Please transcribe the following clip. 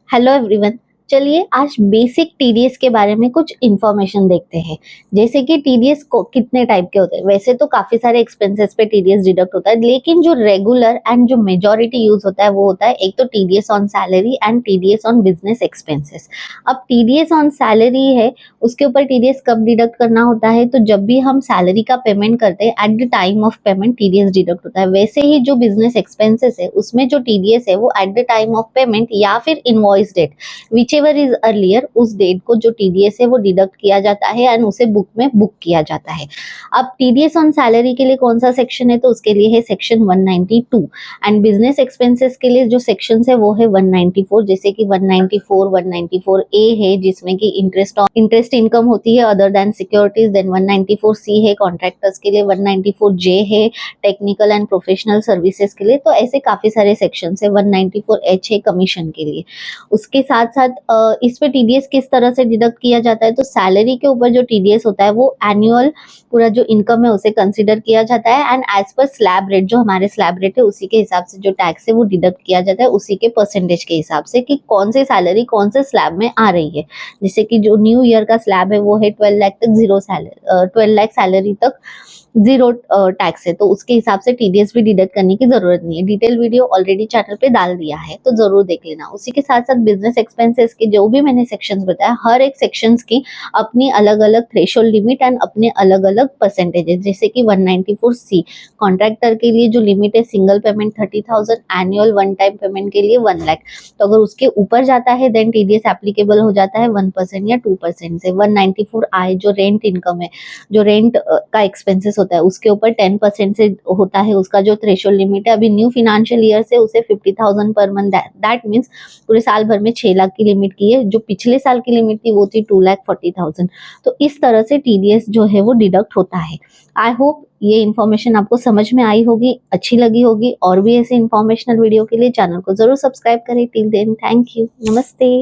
Hello everyone. चलिए आज basic TDS के बारे में कुछ इंफॉर्मेशन देखते हैं। जैसे कि टीडीएस को कितने टाइप के होते हैं। वैसे तो काफी सारे एक्सपेंसेस पे टीडीएस डिडक्ट होता है, लेकिन जो रेगुलर एंड जो मेजॉरिटी यूज होता है वो होता है एक तो TDS on salary and TDS on business expenses. अब टीडीएस ऑन सैलरी है, उसके ऊपर टीडीएस कब डिडक्ट करना होता है, तो जब भी हम सैलरी का पेमेंट करते हैं eight the time of payment TDS deduct होता है। वैसे ही जो बिजनेस एक्सपेंसेस है उसमें जो टीडीएस है वो at the time of payment या फिर invoice date, whichever is earlier, उस डेट को जो टीडीएस है वो डिडक्ट किया जाता है एंड उसे बुक में बुक किया जाता है। अब टीडीएस ऑन सैलरी के लिए कौन सा सेक्शन है, तो उसके लिए है सेक्शन 192 एंड बिजनेस एक्सपेंसेस के लिए जो सेक्शन है वो है 194। जैसे कि 194 194 ए है जिसमें कि इंटरेस्ट इनकम होती है अदर देन सिक्योरिटीज। देन 194 सी है कॉन्ट्रैक्टर्स के लिए, 194 जे है टेक्निकल एंड प्रोफेशनल सर्विसेज के लिए। तो ऐसे काफी सारे सेक्शन है। 194 एच है कमीशन के लिए। उसके साथ साथ इस पे टीडीएस किस तरह से डिडक्ट किया जाता है, तो सैलरी के ऊपर जो टीडीएस होता है वो एनुअल पूरा जो इनकम है उसे कंसिडर किया जाता है and as per slab rate, जो हमारे स्लैब रेट है उसी के हिसाब से जो टैक्स है वो डिडक्ट किया जाता है, उसी के परसेंटेज के हिसाब से कि कौन सी सैलरी कौन से स्लैब में आ रही है। जैसे कि जो न्यू ईयर का स्लैब है वो है 12 लाख तक जीरो सैलरी, 12 लाख सैलरी तक जीरो टैक्स है, तो उसके हिसाब से टीडीएस भी डिडक्ट करने की जरूरत नहीं है। डिटेल वीडियो ऑलरेडी चैनल पे डाल दिया है तो जरूर देख लेना। उसी के साथ साथ बिजनेस एक्सपेंसेस के जो भी मैंने सेक्शंस बताया, हर एक सेक्शंस की अपनी अलग अलग थ्रेशोल्ड लिमिट एंड अपने अलग अलग परसेंटेजेस। जैसे कि 194 सी कॉन्ट्रैक्टर के लिए जो लिमिट है single payment 30,000, annual one time payment के लिए 1 लाख। तो अगर उसके ऊपर जाता है देन टीडीएस एप्लीकेबल हो जाता है 1% या 2% से। 194 आई जो रेंट इनकम है, जो रेंट का एक्सपेंसेस होता है उसके ऊपर 10% से होता है उसका जो थ्रेशोल्ड लिमिट है। अभी न्यू फाइनेंशियल ईयर से उसे 50,000 पर मंथ, दैट मीन्स पूरे साल भर में 6 लाख की लिमिट की है। जो पिछले साल की लिमिट थी वो थी 2,40,000। तो इस तरह से टीडीएस जो है वो डिडक्ट होता है। आई होप ये इन्फॉर्मेशन आपको समझ में आई होगी, अच्छी लगी होगी। और भी ऐसे इन्फॉर्मेशनल वीडियो के लिए चैनल को जरूर सब्सक्राइब करें। टिल देन थैंक यू, नमस्ते।